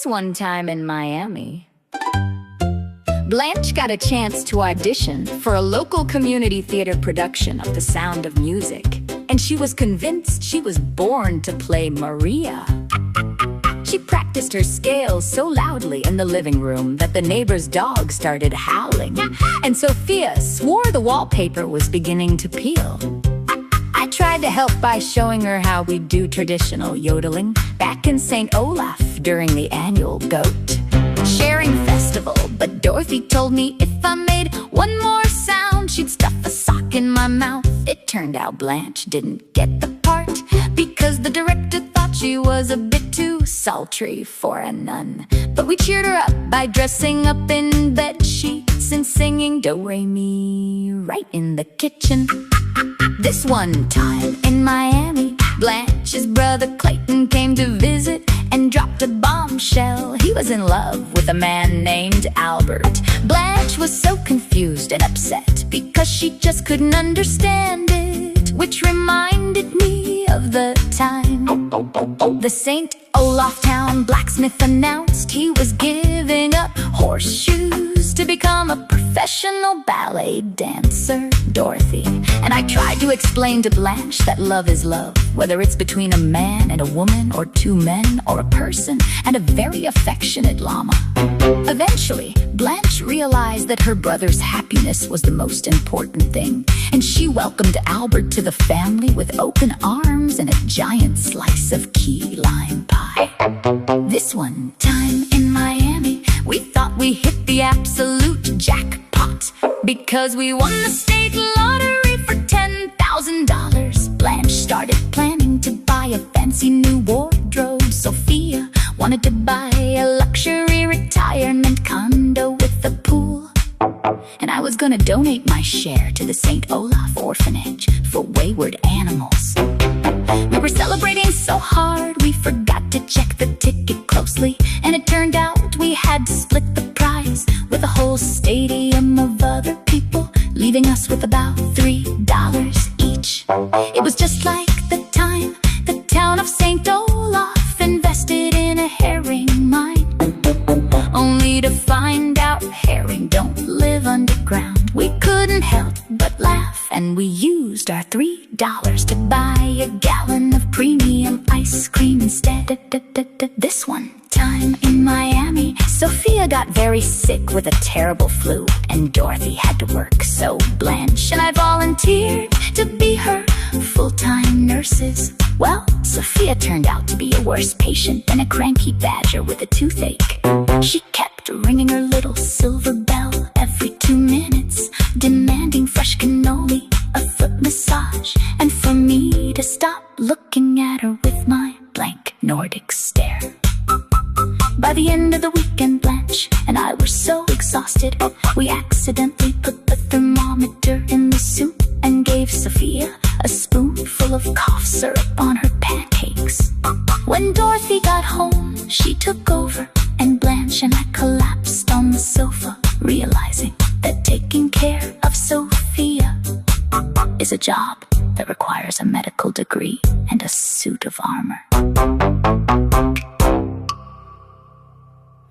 This one time in Miami, Blanche got a chance to audition for a local community theater production of The Sound of Music, and she was convinced she was born to play Maria. She practiced her scales so loudly in the living room that the neighbor's dog started howling, and Sophia swore the wallpaper was beginning to peel. I tried to help by showing her how we do traditional yodeling back in St. Olaf during the annual Goat Sharing Festival, but Dorothy told me if I made one more sound, she'd stuff a sock in my mouth. It turned out Blanche didn't get the part because the director thought she was a bit too sultry for a nun. But we cheered her up by dressing up in bed sheets and singing do-re-mi right in the kitchen. This one time in Miami, Blanche's brother Clayton came to visit and dropped a bombshell. He was in love with a man named Albert. Blanche was so confused and upset because she just couldn't understand it, which reminded me of the time the St. Olaf town blacksmith announced he was giving up horseshoes to become a professional ballet dancer, Dorothy. And I tried to explain to Blanche that love is love, whether it's between a man and a woman, or two men, or a person and a very affectionate llama. Eventually, Blanche realized that her brother's happiness was the most important thing, and she welcomed Albert to the family with open arms and a giant slice of key lime pie. This one time in Miami, we thought we hit the absolute jackpot because we won the state lottery for $10,000. Blanche started planning to buy a fancy new wardrobe. Sophia wanted to buy a luxury retirement condo with a pool, and I was gonna donate my share to the St. Olaf orphanage for wayward animals. We were celebrating so hard we forgot to check the ticket closely, and it turned out we had to split the prize with a whole stadium of other people, leaving us with about $3 each. It was just like the time the town of St. Olaf invested in a herring mine, only to find out herring don't live underground. We couldn't help but laugh, and we used our $3 to buy a gallon of premium ice cream instead. This one time in Miami, Sophia got very sick with a terrible flu, and Dorothy had to work, so Blanche and I volunteered to be her full-time nurses. Well, Sophia turned out to be a worse patient than a cranky badger with a toothache. She kept ringing her little silver bell every 2 minutes, demanding fresh cannoli, a foot massage, and for me to stop looking at her with my blank Nordic stare. By the end of the weekend, Blanche and I were so exhausted, we accidentally put the thermometer in the soup and gave Sophia a spoonful of cough syrup on her pancakes. When Dorothy got home, she took over, and Blanche and I collapsed on the sofa, realizing that taking care of Sophia is a job that requires a medical degree and a suit of armor.